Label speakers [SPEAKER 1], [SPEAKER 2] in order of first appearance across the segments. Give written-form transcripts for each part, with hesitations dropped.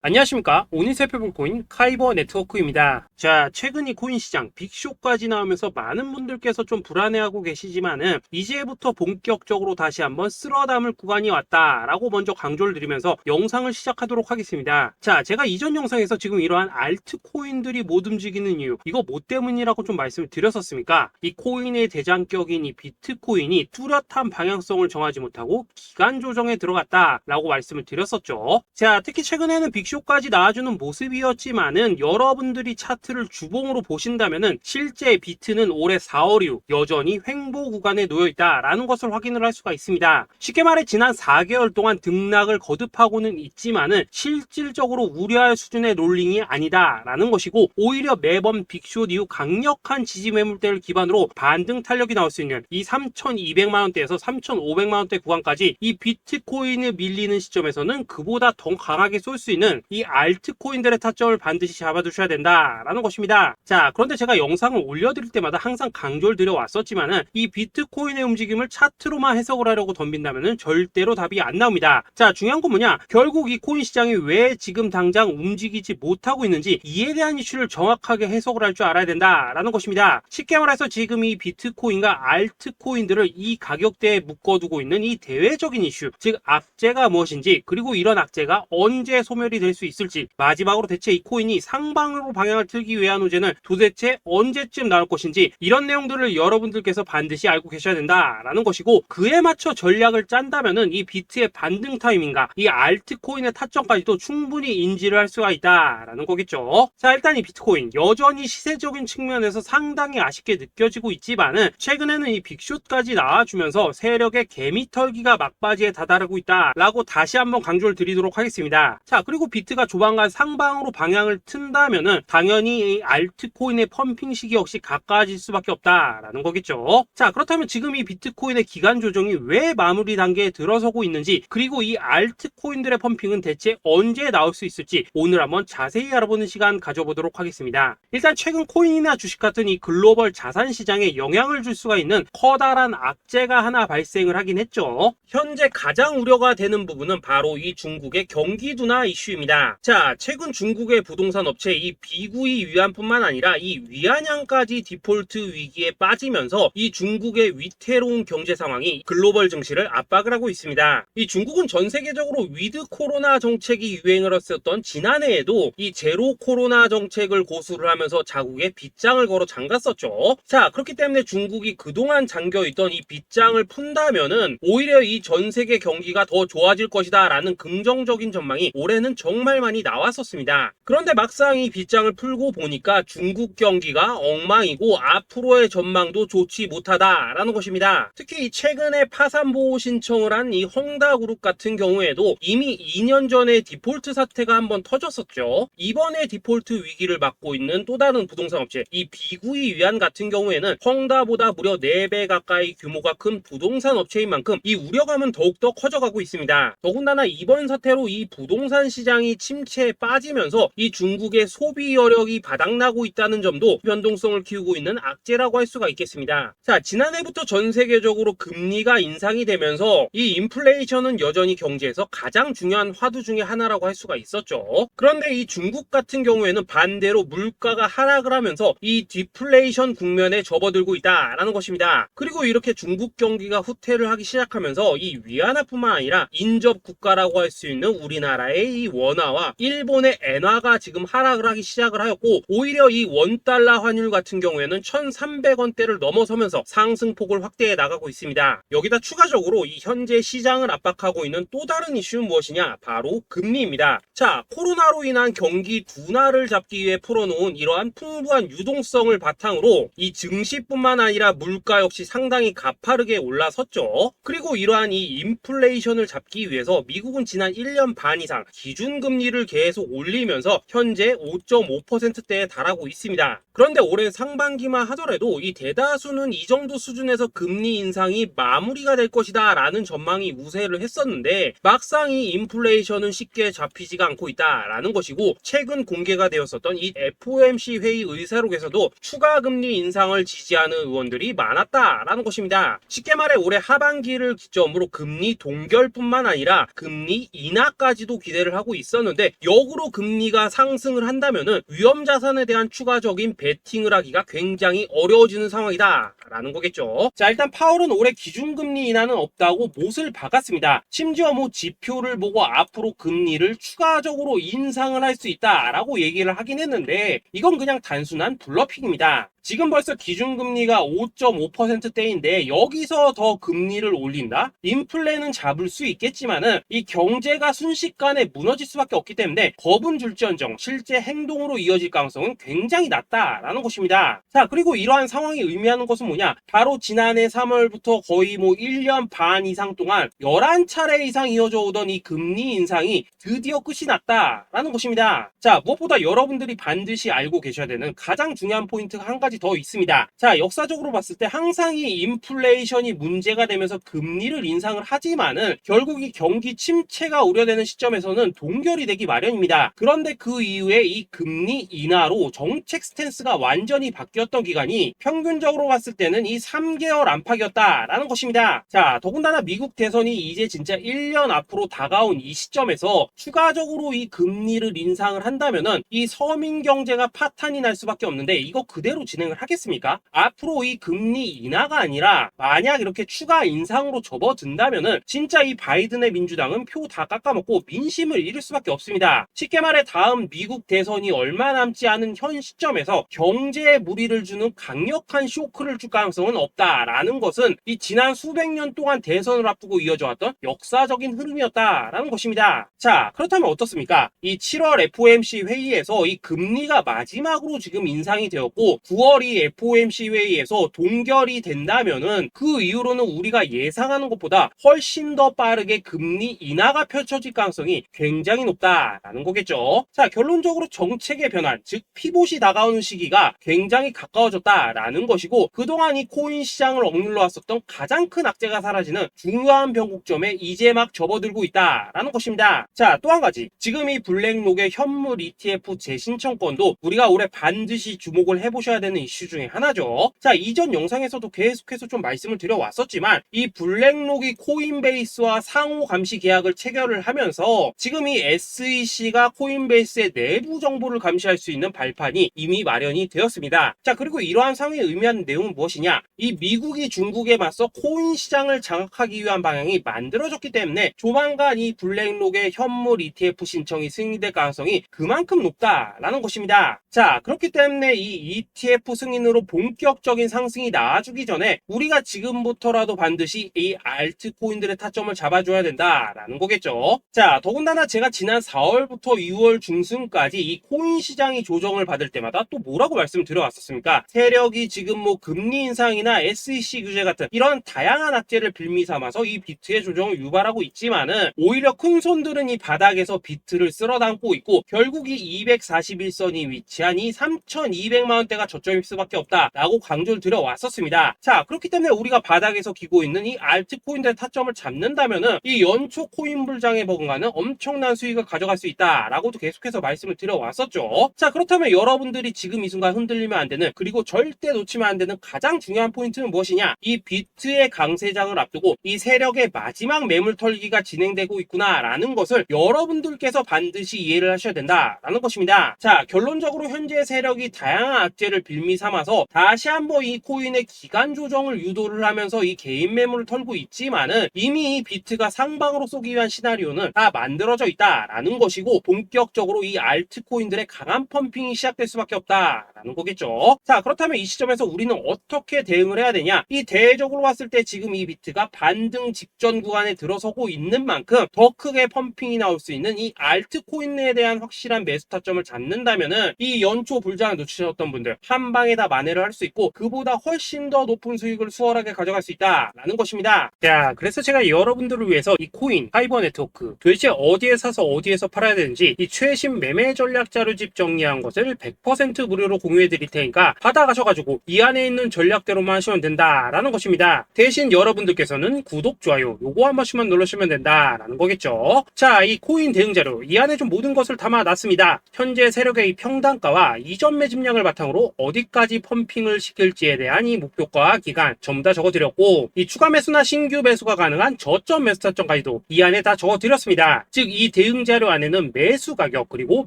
[SPEAKER 1] 안녕하십니까. 오늘 살펴볼 코인 카이버 네트워크입니다. 자, 최근 이 코인 시장 빅쇼까지 나오면서 많은 분들께서 좀 불안해하고 계시지만은 이제부터 본격적으로 다시 한번 쓸어 담을 구간이 왔다라고 먼저 강조를 드리면서 영상을 시작하도록 하겠습니다. 자, 제가 이전 영상에서 지금 이러한 알트코인들이 못 움직이는 이유, 이거 뭐 때문이라고 좀 말씀을 드렸었습니까? 이 코인의 대장격인 이 비트코인이 뚜렷한 방향성을 정하지 못하고 기간 조정에 들어갔다라고 말씀을 드렸었죠. 자, 특히 최근에는 빅쇼까지 나와주는 모습이었지만은 여러분들이 차트를 주봉으로 보신다면은 실제 비트는 올해 4월 이후 여전히 횡보 구간에 놓여 있다라는 것을 확인을 할 수가 있습니다. 쉽게 말해 지난 4개월 동안 등락을 거듭하고는 있지만은 실질적으로 우려할 수준의 롤링이 아니다라는 것이고, 오히려 매번 빅쇼 이후 강력한 지지 매물대를 기반으로 반등 탄력이 나올 수 있는 이 3,200만 원대에서 3,500만 원대 구간까지 이 비트코인을 밀리는 시점에서는 그보다 더 강하게 쏠 수 있는 이 알트코인들의 타점을 반드시 잡아두셔야 된다라는 것입니다. 자, 그런데 제가 영상을 올려드릴 때마다 항상 강조를 드려왔었지만은 이 비트코인의 움직임을 차트로만 해석을 하려고 덤빈다면은 절대로 답이 안 나옵니다. 자, 중요한 건 뭐냐? 결국 이 코인 시장이 왜 지금 당장 움직이지 못하고 있는지 이에 대한 이슈를 정확하게 해석을 할 줄 알아야 된다라는 것입니다. 쉽게 말해서 지금 이 비트코인과 알트코인들을 이 가격대에 묶어두고 있는 이 대외적인 이슈, 즉 악재가 무엇인지, 그리고 이런 악재가 언제 소멸이 될 수 있을지, 마지막으로 대체 이 코인이 상방으로 방향을 틀기 위한 호재는 도대체 언제쯤 나올 것인지, 이런 내용들을 여러분들께서 반드시 알고 계셔야 된다라는 것이고, 그에 맞춰 전략을 짠다면은 이 비트의 반등 타이밍과 이 알트코인의 타점까지도 충분히 인지를 할 수가 있다라는 거겠죠. 자, 일단 이 비트코인 여전히 시세적인 측면에서 상당히 아쉽게 느껴지고 있지만은 최근에는 이 빅숏까지 나와주면서 세력의 개미털기가 막바지에 다다르고 있다라고 다시 한번 강조를 드리도록 하겠습니다. 자, 그리고 비트가 조만간 상방으로 방향을 튼다면은 당연히 이 알트코인의 펌핑 시기 역시 가까워질 수밖에 없다라는 거겠죠. 자, 그렇다면 지금 이 비트코인의 기간 조정이 왜 마무리 단계에 들어서고 있는지, 그리고 이 알트코인들의 펌핑은 대체 언제 나올 수 있을지 오늘 한번 자세히 알아보는 시간 가져보도록 하겠습니다. 일단 최근 코인이나 주식 같은 이 글로벌 자산 시장에 영향을 줄 수가 있는 커다란 악재가 하나 발생을 하긴 했죠. 현재 가장 우려가 되는 부분은 바로 이 중국의 경기 둔화 이슈입니다. 자, 최근 중국의 부동산 업체 이 비구이 위안뿐만 아니라 이 위안양까지 디폴트 위기에 빠지면서 이 중국의 위태로운 경제 상황이 글로벌 증시를 압박을 하고 있습니다. 이 중국은 전 세계적으로 위드 코로나 정책이 유행을 했었던 지난해에도 이 제로 코로나 정책을 고수를 하면서 자국에 빗장을 걸어 잠갔었죠. 자, 그렇기 때문에 중국이 그동안 잠겨있던 이 빗장을 푼다면은 오히려 이 전 세계 경기가 더 좋아질 것이다 라는 긍정적인 전망이 올해는 정말 많이 나왔었습니다. 그런데 막상 이 빗장을 풀고 보니까 중국 경기가 엉망이고 앞으로의 전망도 좋지 못하다라는 것입니다. 특히 이 최근에 파산 보호 신청을 한 이 헝다그룹 같은 경우에도 이미 2년 전에 디폴트 사태가 한번 터졌었죠. 이번에 디폴트 위기를 맞고 있는 또 다른 부동산 업체 이 비구이 위안 같은 경우에는 헝다보다 무려 4배 가까이 규모가 큰 부동산 업체인 만큼 이 우려감은 더욱더 커져가고 있습니다. 더군다나 이번 사태로 이 부동산 시장이 침체에 빠지면서 이 중국의 소비 여력이 바닥나고 있다는 점도 변동성을 키우고 있는 악재라고 할 수가 있겠습니다. 자, 지난해부터 전 세계적으로 금리가 인상이 되면서 이 인플레이션은 여전히 경제에서 가장 중요한 화두 중에 하나라고 할 수가 있었죠. 그런데 이 중국 같은 경우에는 반대로 물가가 하락을 하면서 이 디플레이션 국면에 접어들고 있다라는 것입니다. 그리고 이렇게 중국 경기가 후퇴를 하기 시작하면서 이 위안화뿐만 아니라 인접 국가라고 할 수 있는 우리나라의 이 원화와 일본의 엔화가 지금 하락을 하기 시작을 하였고, 오히려 이 원달러 환율 같은 경우에는 1,300원대를 넘어서면서 상승폭을 확대해 나가고 있습니다. 여기다 추가적으로 이 현재 시장을 압박하고 있는 또 다른 이슈는 무엇이냐? 바로 금리입니다. 자, 코로나로 인한 경기 둔화를 잡기 위해 풀어놓은 이러한 풍부한 유동성을 바탕으로 이 증시뿐만 아니라 물가 역시 상당히 가파르게 올라섰죠. 그리고 이러한 이 인플레이션을 잡기 위해서 미국은 지난 1년 반 이상 기준금리를 계속 올리면서 현재 5.5%대에 달하고 있습니다. 그런데 올해 상반기만 하더라도 이 대다수는 이 정도 수준에서 금리 인상이 마무리가 될 것이다 라는 전망이 우세를 했었는데, 막상 이 인플레이션은 쉽게 잡히지가 않고 있다라는 것이고, 최근 공개가 되었었던 이 FOMC 회의 의사록에서도 추가 금리 인상을 지지하는 의원들이 많았다라는 것입니다. 쉽게 말해 올해 하반기를 기점으로 금리 동결뿐만 아니라 금리 인하까지도 기대를 하고 있습니다. 있었는데 역으로 금리가 상승을 한다면은 위험 자산에 대한 추가적인 베팅을 하기가 굉장히 어려워지는 상황이다 라는 거겠죠. 자, 일단 파월은 올해 기준금리 인하는 없다고 못을 박았습니다. 심지어 뭐 지표를 보고 앞으로 금리를 추가적으로 인상을 할 수 있다라고 얘기를 하긴 했는데 이건 그냥 단순한 블러핑입니다. 지금 벌써 기준금리가 5.5%대인데 여기서 더 금리를 올린다? 인플레는 잡을 수 있겠지만은 이 경제가 순식간에 무너질 수밖에 없기 때문에 겁은 줄지언정 실제 행동으로 이어질 가능성은 굉장히 낮다라는 것입니다. 자, 그리고 이러한 상황이 의미하는 것은 뭐냐? 바로 지난해 3월부터 거의 뭐 1년 반 이상 동안 11차례 이상 이어져 오던 이 금리 인상이 드디어 끝이 났다라는 것입니다. 자, 무엇보다 여러분들이 반드시 알고 계셔야 되는 가장 중요한 포인트가 한 가지 더 있습니다. 자, 역사적으로 봤을 때 항상 이 인플레이션이 문제가 되면서 금리를 인상을 하지만은 결국 이 경기 침체가 우려되는 시점에서는 동결이 되기 마련입니다. 그런데 그 이후에 이 금리 인하로 정책 스탠스가 완전히 바뀌었던 기간이 평균적으로 봤을 때는 이 3개월 안팎이었다라는 것입니다. 자, 더군다나 미국 대선이 이제 진짜 1년 앞으로 다가온 이 시점에서 추가적으로 이 금리를 인상을 한다면은 이 서민 경제가 파탄이 날 수밖에 없는데 이거 그대로 진행을 하겠습니까? 앞으로 이 금리 인하가 아니라 만약 이렇게 추가 인상으로 접어든다면은 진짜 이 바이든의 민주당은 표 다 깎아먹고 민심을 잃을 수밖에 없습니다. 쉽게 말해 다음 미국 대선이 얼마 남지 않은 현 시점에서 경제에 무리를 주는 강력한 쇼크를 줄 가능성은 없다라는 것은 이 지난 수백 년 동안 대선을 앞두고 이어져 왔던 역사적인 흐름이었다라는 것입니다. 자, 그렇다면 어떻습니까? 이 7월 FOMC 회의에서 이 금리가 마지막으로 지금 인상이 되었고 9월 이 FOMC 회의에서 동결이 된다면은 그 이후로는 우리가 예상하는 것보다 훨씬 더 빠르게 금리 인하가 펼쳐질 가능성이 굉장히 높다라는 거겠죠. 자, 결론적으로 정책의 변환, 즉 피봇이 다가오는 시기가 굉장히 가까워졌다라는 것이고 그동안 이 코인 시장을 억눌러 왔었던 가장 큰 악재가 사라지는 중요한 변곡점에 이제 막 접어들고 있다라는 것입니다. 자, 또 한 가지, 지금 이 블랙록의 현물 ETF 재신청권도 우리가 올해 반드시 주목을 해보셔야 되는 이슈 중에 하나죠. 자, 이전 영상에서도 계속해서 좀 말씀을 드려왔었지만 이 블랙록이 코인베이스와 상호 감시 계약을 체결을 하면서 지금 이 SEC가 코인베이스의 내부 정보를 감시할 수 있는 발판이 이미 마련이 되었습니다. 자, 그리고 이러한 상황이 의미하는 내용은 무엇이냐? 이 미국이 중국에 맞서 코인 시장을 장악하기 위한 방향이 만들어졌기 때문에 조만간 이 블랙록의 현물 ETF 신청이 승인될 가능성이 그만큼 높다라는 것입니다. 자, 그렇기 때문에 이 ETF 승인으로 본격적인 상승이 나와주기 전에 우리가 지금부터라도 반드시 이 알트코인들의 타점을 잡아줘야 된다라는 거겠죠. 자, 더군다나 제가 지난 4월부터 6월 중순까지 이 코인 시장이 조정을 받을 때마다 또 뭐라고 말씀드려왔었습니까? 세력이 지금 뭐 금리 인상이나 SEC 규제 같은 이런 다양한 악재를 빌미 삼아서 이 비트의 조정을 유발하고 있지만은 오히려 큰 손들은 이 바닥에서 비트를 쓸어담고 있고 결국 이 241선이 위치한 이 3,200만 원대가 저점일 수밖에 없다라고 강조를 드려왔었습니다. 자, 그렇기 때문에 우리가 바닥에서 기고 있는 이 알트코인들의 타점을 잡는다면은 이 연초 코인 불장에 버금가는 엄청난 수익을 가져갈 수 있다라고도 계속해서 말씀을 드려왔었죠. 자, 그렇다면 여러분들이 지금 이 순간 흔들리면 안 되는, 그리고 절대 놓치면 안 되는 가장 중요한 포인트는 무엇이냐? 이 비트의 강세장을 앞두고 이 세력의 마지막 매물 털기가 진행되고 있구나라는 것을 여러분들께서 반드시 이해를 하셔야 된다라는 것입니다. 자, 결론적으로 현재 세력이 다양한 악재를 빌미 삼아서 다시 한번 이 코인의 기간 조정을 유도를 하면서 이 개인 매물을 털고 있지만은 이미 이 비트가 상방으로 쏘기 위한 시나리오는 다 만들어져 있다라는 것이고 본격적으로 이 알트코인들의 강한 펌핑이 시작될 수밖에 없다라는 거겠죠. 자, 그렇다면 이 시점에서 우리는 어떻게 대응을 해야 되냐? 이 대외적으로 봤을 때 지금 이 비트가 반등 직전 구간에 들어서고 있는 만큼 더 크게 펌핑이 나올 수 있는 이 알트코인에 대한 확실한 매수 타점을 잡는다면은 이 연초 불장을 놓치셨던 분들 한 방에 다 만회를 할 수 있고 그보다 훨씬 더 높은 수익을 수월하게 가져갈 수 있다라는 것입니다. 자, 그래서 제가 여러분들을 위해서 이 코인 파이버 네트워크 도대체 어디에 사서 어디에서 팔아야 되는지 이 최신 매매 전략 자료집 정리한 것을 100% 무료로 공유해 드릴 테니까 받아가셔가지고 이 안에 있는 전략대로만 하시면 된다라는 것입니다. 대신 여러분들께서는 구독, 좋아요 요거 한 번씩만 눌러주시면 된다라는 거겠죠. 자, 이 코인 대응 자료 이 안에 좀 모든 것을 담아놨습니다. 현재 세력의 평단가와 이전 매집량을 바탕으로 어디까지 펌핑을 시킬지에 대한 이 목표가 기간 전부 다 적어드렸고, 이 추가 매수나 신규 매수가 가능한 저점 매수 타점까지도 이 안에 다 적어드렸습니다. 즉 이 대응 자료 안에는 매수 가격 그리고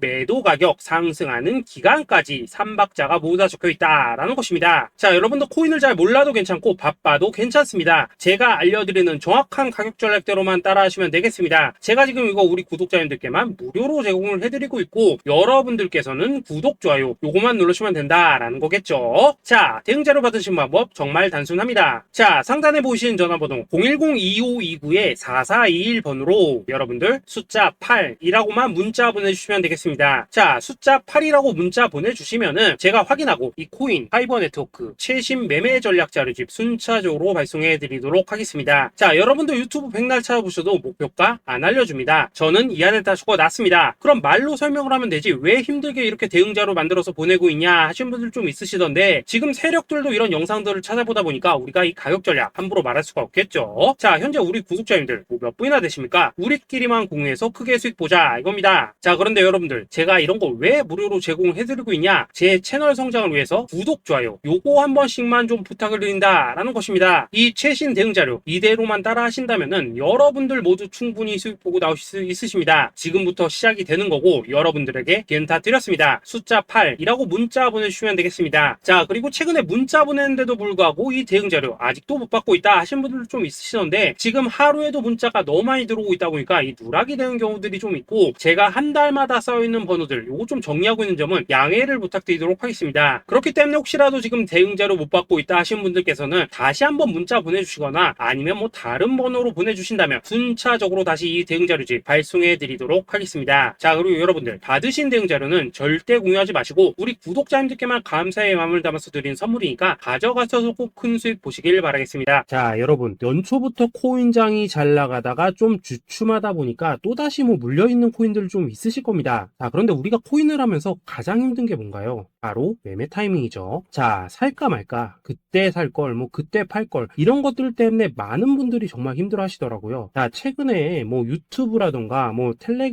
[SPEAKER 1] 매도 가격, 상승하는 기간까지 3박자가 모두 다 적혀있다라는 것입니다. 자, 여러분도 코인을 잘 몰라도 괜찮고 바빠도 괜찮습니다. 제가 알려드리는 정확한 가격 전략대로만 따라하시면 되겠습니다. 제가 지금 이거 우리 구독자님들께만 무료로 제공을 해드리고 있고, 여러분들께서는 구독, 좋아요 요거만 누르시면 된다라는 거겠죠. 자, 대응 자료 받으신 방법 정말 단순합니다. 자, 상단에 보이시는 전화번호 010-2529-4421번으로 여러분들 숫자 8이라고만 문자 보내주시면 되겠습니다. 자, 숫자 8이라고 문자 보내주시면은 제가 확인하고 이 코인 파이버 네트워크 최신 매매 전략 자료집 순차적으로 발송해 드리도록 하겠습니다. 자, 여러분도 유튜브 백날 찾아보셔도 목표가 안 알려줍니다. 저는 이 안에 다 적어놨습니다. 그럼 말로 설명을 하면 되지 왜 힘들게 이렇게 대응 자료 만들어서 보내고 있냐 하신 분들 좀 있으시던데, 지금 세력들도 이런 영상들을 찾아보다 보니까 우리가 이 가격 전략 함부로 말할 수가 없겠죠. 자, 현재 우리 구독자님들 몇 분이나 되십니까? 우리끼리만 공유해서 크게 수익 보자 이겁니다. 자, 그런데 여러분들 제가 이런 거 왜 무료로 제공해드리고 있냐? 제 채널 성장을 위해서 구독, 좋아요 요거 한 번씩만 좀 부탁을 드린다라는 것입니다. 이 최신 대응 자료 이대로만 따라 하신다면은 여러분들 모두 충분히 수익 보고 나오실 수 있으십니다. 지금부터 시작이 되는 거고 여러분들에게 기회는 다 드렸습니다. 숫자 8이라고 문자 보내주시면 되겠습니다. 자, 그리고 최근에 문자 보냈는데도 불구하고 이 대응 자료 아직도 못 받고 있다 하신 분들 좀 있으시던데, 지금 하루에도 문자가 너무 많이 들어오고 있다 보니까 이 누락이 되는 경우들이 좀 있고, 제가 한 달마다 쌓여있는 번호들 요거 좀 정리하고 있는 점은 양해를 부탁드리도록 하겠습니다. 그렇기 때문에 혹시라도 지금 대응 자료 못 받고 있다 하신 분들께서는 다시 한번 문자 보내주시거나 아니면 뭐 다른 번호로 보내주신다면 순차적으로 다시 이 대응 자료집 발송해 드리도록 하겠습니다. 자, 그리고 여러분들 받으신 대응 자료는 절대 공유하지 마시고 우리 구독자님들께만 감사의 마음을 담아서 드린 선물이니까 가져가셔서 꼭 큰 수익 보시길 바라겠습니다. 자, 여러분 연초부터 코인장이 잘 나가다가 좀 주춤하다 보니까 또다시 뭐 물려있는 코인들 좀 있으실 겁니다. 자, 그런데 우리가 코인을 하면서 가장 힘든 게 뭔가요? 바로 매매 타이밍이죠. 자, 살까 말까, 그때 살 걸, 뭐 그때 팔 걸, 이런 것들 때문에 많은 분들이 정말 힘들어 하시더라고요. 자, 최근에 뭐 유튜브라던가 뭐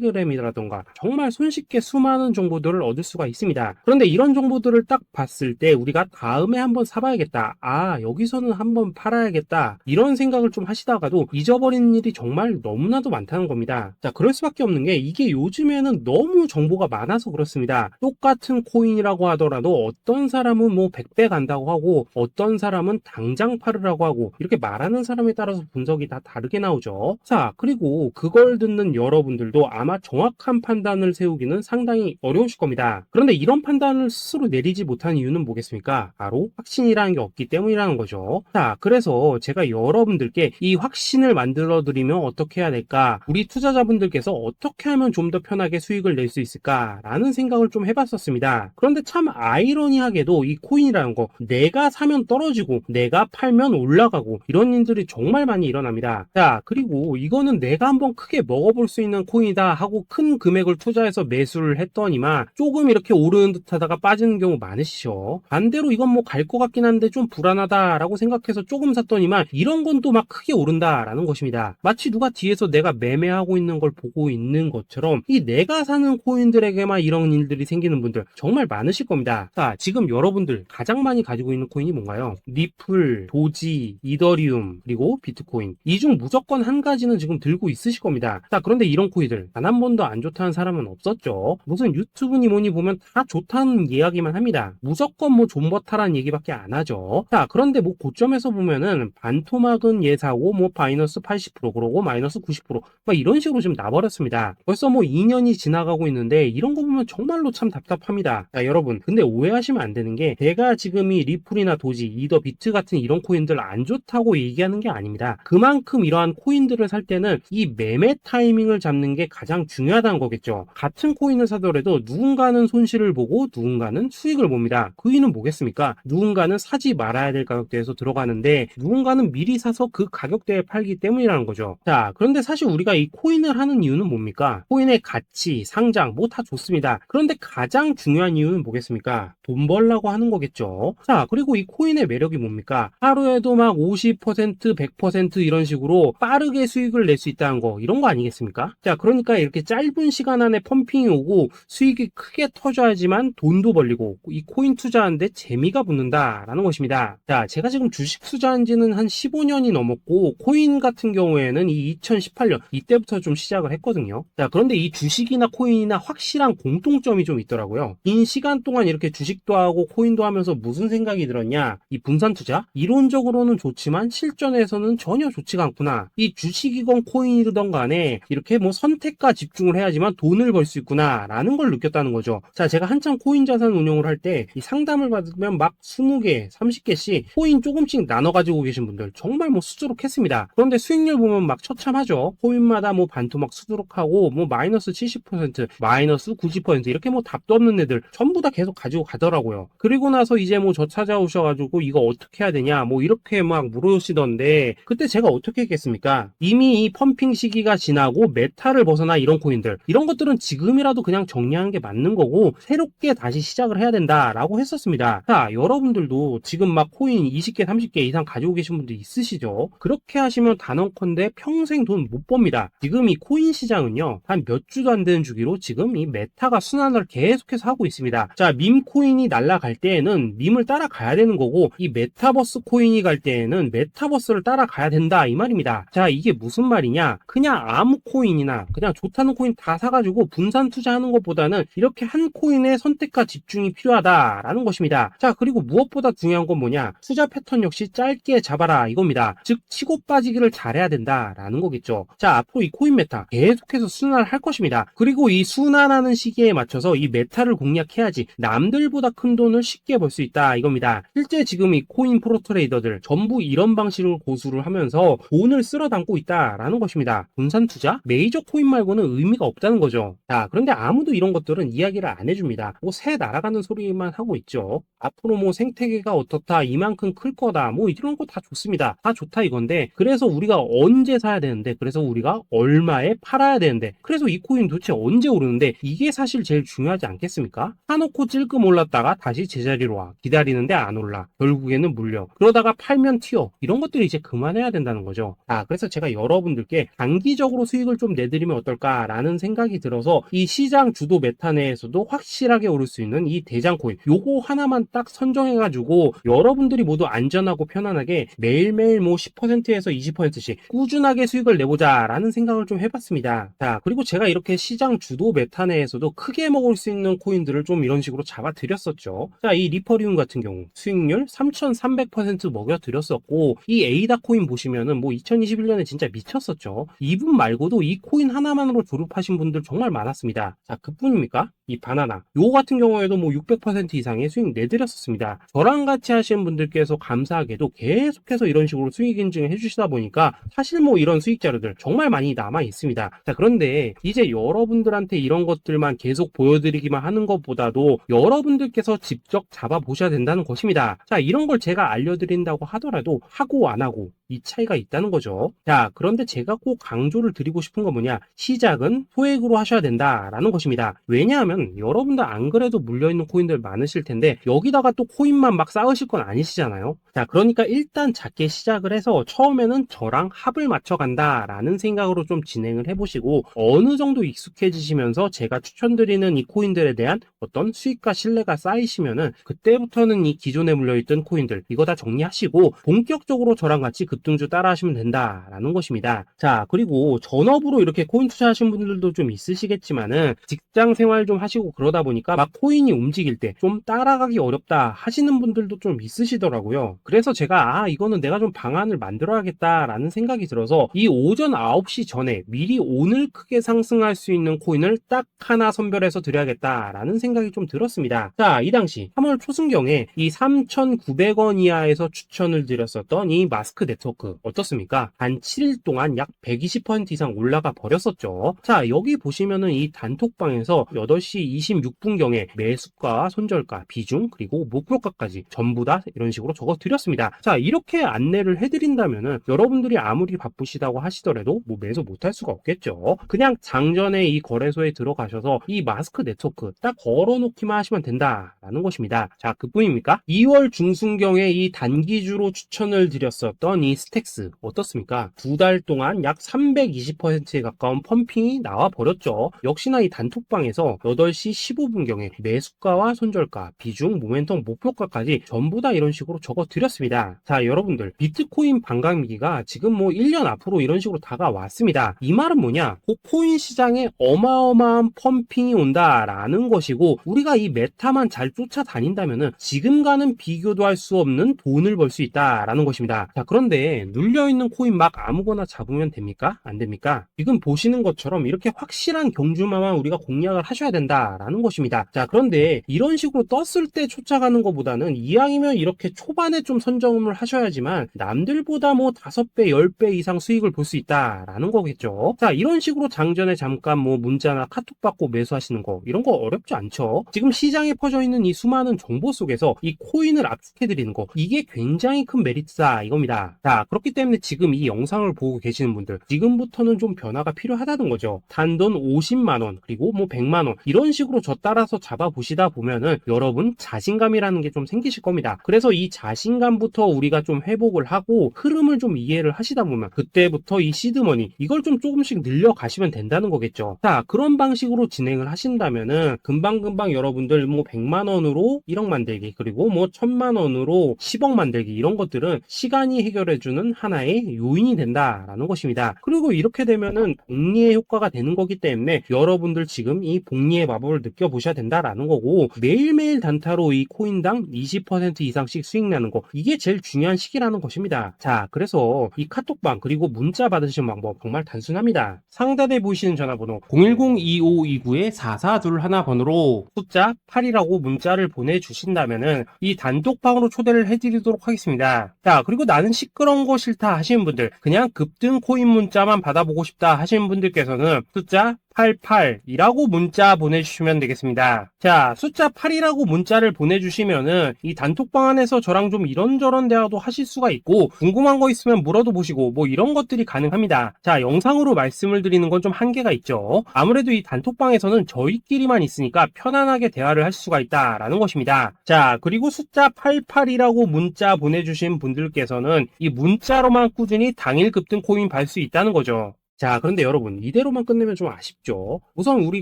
[SPEAKER 1] 텔레그램이라던가 정말 손쉽게 수많은 정보들을 얻을 수가 있습니다. 그런데 이런 정보들을 딱 봤을 때 우리가 다음에 한번 사봐야겠다, 아 여기서는 한번 팔아야겠다, 이런 생각을 좀 하시다가도 잊어버리는 일이 정말 너무나도 많다는 겁니다. 자, 그럴 수밖에 없는 게 이게 요즘에는 너무 정보가 많아서 그렇습니다. 똑같은 코인이라고 하더라도 어떤 사람은 뭐 100배 간다고 하고 어떤 사람은 당장 팔으라고 하고, 이렇게 말하는 사람에 따라서 분석이 다 다르게 나오죠. 자, 그리고 그걸 듣는 여러분들도 아마 정확한 판단을 세우기는 상당히 어려우실 겁니다. 그런데 이런 판단을 스스로 내리지 못한 이유는 뭐겠습니까? 바로 확신이라는 게 없기 때문이라는 거죠. 자, 그래서 제가 여러분들께 이 확신을 만들어 드리면 어떻게 해야 될까, 우리 투자자분들께서 어떻게 하면 좀 더 편하게 수익을 낼 수 있을까 라는 생각을 좀 해봤었습니다. 그런데 참 아이러니하게도 이 코인이라는 거 내가 사면 떨어지고 내가 팔면 올라가고 이런 일들이 정말 많이 일어납니다. 자, 그리고 이거는 내가 한번 크게 먹어볼 수 있는 코인이다 하고 큰 금액을 투자해서 매수를 했더니만 조금 이렇게 오르는 듯 하다가 빠지는 경우 많으시죠. 반대로 이건 뭐 갈 것 같긴 한데 좀 불안하다라고 생각해서 조금 샀더니만 이런 건 또 막 크게 오른다라는 것입니다. 마치 누가 뒤에서 내가 매매하고 있는 걸 보고 있는 것처럼 이 내가 사는 코인들에게만 이런 일들이 생기는 분들 정말 많으실 겁니다. 자, 지금 여러분들 가장 많이 가지고 있는 코인이 뭔가요? 리플, 도지, 이더리움, 그리고 비트코인. 이 중 무조건 한 가지는 지금 들고 있으실 겁니다. 자, 그런데 이런 코인들 단 한 번도 안 좋다는 사람은 없었죠. 무슨 유튜브니 뭐니 보면 다 좋다는 이야기만 합니다. 무조건 뭐 존버타라는 얘기밖에 안 하죠. 자, 그런데 뭐 고점에서 보면은 반토막은 예사고 뭐 마이너스 80% 그러고 마이너스 90% 막 이런 식으로 지금 나버렸습니다. 벌써 뭐 2년이 지나가고 있는데 이런 거 보면 정말로 참 답답합니다. 자, 여러분 근데 오해하시면 안 되는 게 제가 지금 이 리플이나 도지, 이더, 비트 같은 이런 코인들 안 좋다고 얘기하는 게 아닙니다. 그만큼 이러한 코인들을 살 때는 이 매매 타이밍을 잡는 게 가장 중요하다는 거겠죠. 같은 코인을 사더라도 누군가는 손실을 보고 누군가는 수익을 봅니다. 그 이유는 뭐겠습니까? 누군가는 사지 말아야 될 가격대에서 들어가는데 누군가는 미리 사서 그 가격대에 팔기 때문이라는 거죠. 자, 그런데 사실 우리가 이 코인을 하는 이유는 뭡니까? 코인의 가치, 상장 뭐 다 좋습니다. 그런데 가장 중요한 이유는 뭐겠습니까? 뭡니까? 돈 벌라고 하는 거겠죠. 자, 그리고 이 코인의 매력이 뭡니까? 하루에도 막 50%, 100% 이런 식으로 빠르게 수익을 낼 수 있다는 거, 이런 거 아니겠습니까? 자, 그러니까 이렇게 짧은 시간 안에 펌핑이 오고 수익이 크게 터져야지만 돈도 벌리고 이 코인 투자하는데 재미가 붙는다라는 것입니다. 자, 제가 지금 주식 투자한 지는 한 15년이 넘었고 코인 같은 경우에는 이 2018년 이때부터 좀 시작을 했거든요. 자, 그런데 이 주식이나 코인이나 확실한 공통점이 좀 있더라고요. 긴 시간 동안 이렇게 주식도 하고 코인도 하면서 무슨 생각이 들었냐? 이 분산 투자? 이론적으로는 좋지만 실전에서는 전혀 좋지가 않구나. 이 주식이건 코인이든 간에 이렇게 뭐 선택과 집중을 해야지만 돈을 벌 수 있구나 라는 걸 느꼈다는 거죠. 자, 제가 한참 코인 자산 운용을 할 때 이 상담을 받으면 막 20개, 30개씩 코인 조금씩 나눠 가지고 계신 분들 정말 뭐 수두룩했습니다. 그런데 수익률 보면 막 처참하죠. 코인마다 뭐 반토막 수두룩하고 뭐 마이너스 70%, 마이너스 90% 이렇게 뭐 답도 없는 애들 전부 다 계속 가지고 가더라고요. 그리고 나서 이제 뭐 저 찾아오셔가지고 이거 어떻게 해야 되냐 뭐 이렇게 막 물으시던데 그때 제가 어떻게 했겠습니까? 이미 이 펌핑 시기가 지나고 메타를 벗어나 이런 코인들 이런 것들은 지금이라도 그냥 정리하는 게 맞는 거고 새롭게 다시 시작을 해야 된다라고 했었습니다. 자, 여러분들도 지금 막 코인 20개, 30개 이상 가지고 계신 분들 있으시죠? 그렇게 하시면 단언컨대 평생 돈 못 법니다. 지금 이 코인 시장은요 한 몇 주도 안 되는 주기로 지금 이 메타가 순환을 계속해서 하고 있습니다. 자, 밈 코인이 날아갈 때에는 밈을 따라가야 되는 거고 이 메타버스 코인이 갈 때에는 메타버스를 따라가야 된다 이 말입니다. 자, 이게 무슨 말이냐? 그냥 아무 코인이나 그냥 좋다는 코인 다 사가지고 분산 투자하는 것보다는 이렇게 한 코인의 선택과 집중이 필요하다라는 것입니다. 자, 그리고 무엇보다 중요한 건 뭐냐? 투자 패턴 역시 짧게 잡아라 이겁니다. 즉 치고 빠지기를 잘해야 된다라는 거겠죠. 자, 앞으로 이 코인 메타 계속해서 순환을 할 것입니다. 그리고 이 순환하는 시기에 맞춰서 이 메타를 공략해야지 남들보다 큰 돈을 쉽게 벌 수 있다 이겁니다. 실제 지금 이 코인 프로 트레이더들 전부 이런 방식을 고수를 하면서 돈을 쓸어 담고 있다라는 것입니다. 분산 투자? 메이저 코인 말고는 의미가 없다는 거죠. 자, 그런데 아무도 이런 것들은 이야기를 안 해줍니다. 뭐 새 날아가는 소리만 하고 있죠. 앞으로 뭐 생태계가 어떻다, 이만큼 클 거다, 뭐 이런 거 다 좋습니다. 다 좋다 이건데 그래서 우리가 언제 사야 되는데 그래서 우리가 얼마에 팔아야 되는데 그래서 이 코인 도대체 언제 오르는데 이게 사실 제일 중요하지 않겠습니까? 사놓고 찔끔 올랐다가 다시 제자리로 와 기다리는데 안 올라 결국에는 물려 그러다가 팔면 튀어 이런 것들이 이제 그만해야 된다는 거죠. 그래서 제가 여러분들께 단기적으로 수익을 좀 내드리면 어떨까라는 생각이 들어서 이 시장 주도 메타 내에서도 확실하게 오를 수 있는 이 대장 코인 요거 하나만 딱 선정해가지고 여러분들이 모두 안전하고 편안하게 매일매일 뭐 10%에서 20%씩 꾸준하게 수익을 내보자 라는 생각을 좀 해봤습니다. 자, 그리고 제가 이렇게 시장 주도 메타 내에서도 크게 먹을 수 있는 코인들을 좀 이런 식으로 잡아드렸었죠. 자, 이 리퍼리움 같은 경우 수익률 3300% 먹여드렸었고 이 에이다 코인 보시면은 뭐 2021년에 진짜 미쳤었죠. 이분 말고도 이 코인 하나만으로 졸업하신 분들 정말 많았습니다. 자, 그뿐입니까? 이 바나나 요거 같은 경우에도 뭐 600% 이상의 수익 내드렸었습니다. 저랑 같이 하시는 분들께서 감사하게도 계속해서 이런 식으로 수익 인증을 해주시다 보니까 사실 뭐 이런 수익 자료들 정말 많이 남아 있습니다. 자, 그런데 이제 여러분들한테 이런 것들만 계속 보여드리기만 하는 것보다도 여러분들께서 직접 잡아보셔야 된다는 것입니다. 자, 이런 걸 제가 알려드린다고 하더라도 하고 안 하고 이 차이가 있다는 거죠. 자, 그런데 제가 꼭 강조를 드리고 싶은 건 뭐냐? 시작은 소액으로 하셔야 된다라는 것입니다. 왜냐하면 여러분들 안 그래도 물려있는 코인들 많으실 텐데 여기다가 또 코인만 막 쌓으실 건 아니시잖아요. 자, 그러니까 일단 작게 시작을 해서 처음에는 저랑 합을 맞춰 간다라는 생각으로 좀 진행을 해보시고 어느 정도 익숙해지시면서 제가 추천드리는 이 코인들에 대한 어떤 수익과 신뢰가 쌓이시면은 그때부터는 이 기존에 물려있던 코인들 이거 다 정리하시고 본격적으로 저랑 같이 급등주 따라 하시면 된다라는 것입니다. 자, 그리고 전업으로 이렇게 코인 투자하신 분들도 좀 있으시겠지만은 직장 생활 좀 하시고 그러다 보니까 막 코인이 움직일 때 좀 따라가기 어렵다 하시는 분들도 좀 있으시더라고요. 그래서 제가 이거는 내가 좀 방안을 만들어야겠다라는 생각이 들어서 이 오전 9시 전에 미리 오늘 크게 상승할 수 있는 코인을 딱 하나 선별해서 드려야겠다라는 생각이 좀 들었습니다. 자, 이 당시 3월 초순경에 이 3,900원 이하에서 추천을 드렸었던 이 마스크 네트워크 어떻습니까? 한 7일 동안 약 120% 이상 올라가 버렸었죠. 자, 여기 보시면은 이 단톡방에서 8시 26분경에 매수가, 손절가, 비중, 그리고 목표가까지 전부 다 이런 식으로 적어 드렸습니다. 자, 이렇게 안내를 해드린다면은 여러분들이 아무리 바쁘시다고 하시더라도 뭐 매수 못할 수가 없겠죠. 그냥 장전에 이 거래소에 들어가셔서 이 마스크 네트워크 딱 열어놓기만 하시면 된다라는 것입니다. 자, 그뿐입니까? 2월 중순경에 이 단기주로 추천을 드렸었던 이 스택스 어떻습니까? 2달 동안 약 320%에 가까운 펌핑이 나와 버렸죠. 역시나 이 단톡방에서 8시 15분경에 매수가와 손절가, 비중, 모멘텀, 목표가까지 전부 다 이런 식으로 적어 드렸습니다. 자, 여러분들 비트코인 반감기가 지금 뭐 1년 앞으로 이런 식으로 다가왔습니다. 이 말은 뭐냐? 코인 시장에 어마어마한 펌핑이 온다라는 것이고, 우리가 이 메타만 잘 쫓아다닌다면은 지금과는 비교도 할 수 없는 돈을 벌 수 있다라는 것입니다. 자, 그런데 눌려있는 코인 막 아무거나 잡으면 됩니까? 안 됩니까? 지금 보시는 것처럼 이렇게 확실한 경주마만 우리가 공략을 하셔야 된다라는 것입니다. 자, 그런데 이런 식으로 떴을 때 쫓아가는 것보다는 이왕이면 이렇게 초반에 좀 선점을 하셔야지만 남들보다 뭐 5배, 10배 이상 수익을 볼 수 있다라는 거겠죠. 자, 이런 식으로 장전에 잠깐 뭐 문자나 카톡 받고 매수하시는 거, 이런 거 어렵지 않죠. 지금 시장에 퍼져 있는 이 수많은 정보 속에서 이 코인을 압축해 드리는 거, 이게 굉장히 큰 메리트다 이겁니다. 자, 그렇기 때문에 지금 이 영상을 보고 계시는 분들, 지금부터는 좀 변화가 필요하다는 거죠. 단돈 50만원 그리고 뭐 100만원 이런 식으로 저 따라서 잡아보시다 보면은 여러분 자신감이라는 게 좀 생기실 겁니다. 그래서 이 자신감부터 우리가 좀 회복을 하고 흐름을 좀 이해를 하시다 보면 그때부터 이 시드머니 이걸 좀 조금씩 늘려가시면 된다는 거겠죠. 자, 그런 방식으로 진행을 하신다면은 금방금방 여러분들 뭐 100만원으로 1억 만들기, 그리고 뭐 1000만원으로 10억 만들기, 이런 것들은 시간이 해결해주는 하나의 요인이 된다라는 것입니다. 그리고 이렇게 되면은 복리의 효과가 되는 거기 때문에 여러분들 지금 이 복리의 마법을 느껴보셔야 된다라는 거고, 매일매일 단타로 이 코인당 20% 이상씩 수익 나는 거, 이게 제일 중요한 시기라는 것입니다. 자, 그래서 이 카톡방 그리고 문자 받으시는 방법 정말 단순합니다. 상단에 보이시는 전화번호 010-2529-4421 번호로 숫자 8이라고 문자를 보내주신다면은 이 단톡방으로 초대를 해드리도록 하겠습니다. 자, 그리고 나는 시끄러운 거 싫다 하시는 분들, 그냥 급등 코인 문자만 받아보고 싶다 하시는 분들께서는 숫자 88이라고 문자 보내주시면 되겠습니다. 자, 숫자 8이라고 문자를 보내주시면은 이 단톡방 안에서 저랑 좀 이런저런 대화도 하실 수가 있고, 궁금한 거 있으면 물어도 보시고 뭐 이런 것들이 가능합니다. 자, 영상으로 말씀을 드리는 건 좀 한계가 있죠. 아무래도 이 단톡방에서는 저희끼리만 있으니까 편안하게 대화를 할 수가 있다라는 것입니다. 자, 그리고 숫자 88이라고 문자 보내주신 분들께서는 이 문자로만 꾸준히 당일 급등 코인 받을 수 있다는 거죠. 자, 그런데 여러분, 이대로만 끝내면 좀 아쉽죠. 우선 우리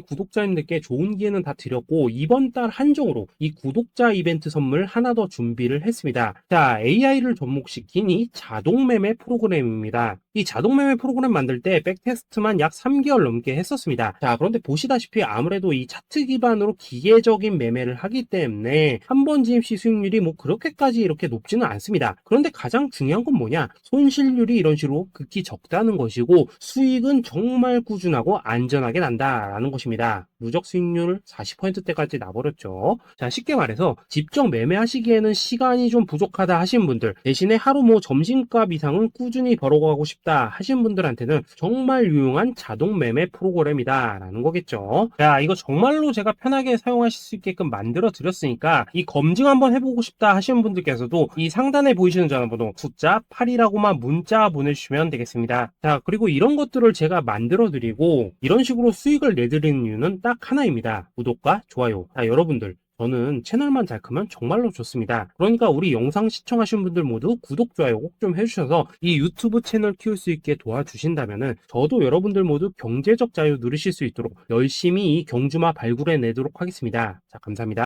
[SPEAKER 1] 구독자님들께 좋은 기회는 다 드렸고, 이번 달 한정으로 이 구독자 이벤트 선물 하나 더 준비를 했습니다. 자, AI를 접목시킨 이 자동매매 프로그램입니다. 이 자동매매 프로그램 만들 때 백테스트만 약 3개월 넘게 했었습니다. 자, 그런데 보시다시피 아무래도 이 차트 기반으로 기계적인 매매를 하기 때문에 한 번 진입 시 수익률이 뭐 그렇게까지 이렇게 높지는 않습니다. 그런데 가장 중요한 건 뭐냐? 손실률이 이런 식으로 극히 적다는 것이고, 수익은 정말 꾸준하고 안전하게 난다라는 것입니다. 누적 수익률 40%대까지 나버렸죠. 자, 쉽게 말해서 직접 매매하시기에는 시간이 좀 부족하다 하시는 분들, 대신에 하루 뭐 점심값 이상은 꾸준히 벌어가고 싶다 하시는 분들한테는 정말 유용한 자동 매매 프로그램이다 라는 거겠죠. 자, 이거 정말로 제가 편하게 사용하실 수 있게끔 만들어 드렸으니까 이 검증 한번 해보고 싶다 하시는 분들께서도 이 상단에 보이시는 전화번호 숫자 8이라고만 문자 보내주시면 되겠습니다. 자, 그리고 이런 것들을 제가 만들어 드리고 이런 식으로 수익을 내드리는 이유는 딱 하나입니다. 구독과 좋아요. 자, 여러분들, 저는 채널만 잘 크면 정말로 좋습니다. 그러니까 우리 영상 시청하신 분들 모두 구독, 좋아요 꼭 좀 해주셔서 이 유튜브 채널 키울 수 있게 도와주신다면은 저도 여러분들 모두 경제적 자유 누리실 수 있도록 열심히 이 경주마 발굴해 내도록 하겠습니다. 자, 감사합니다.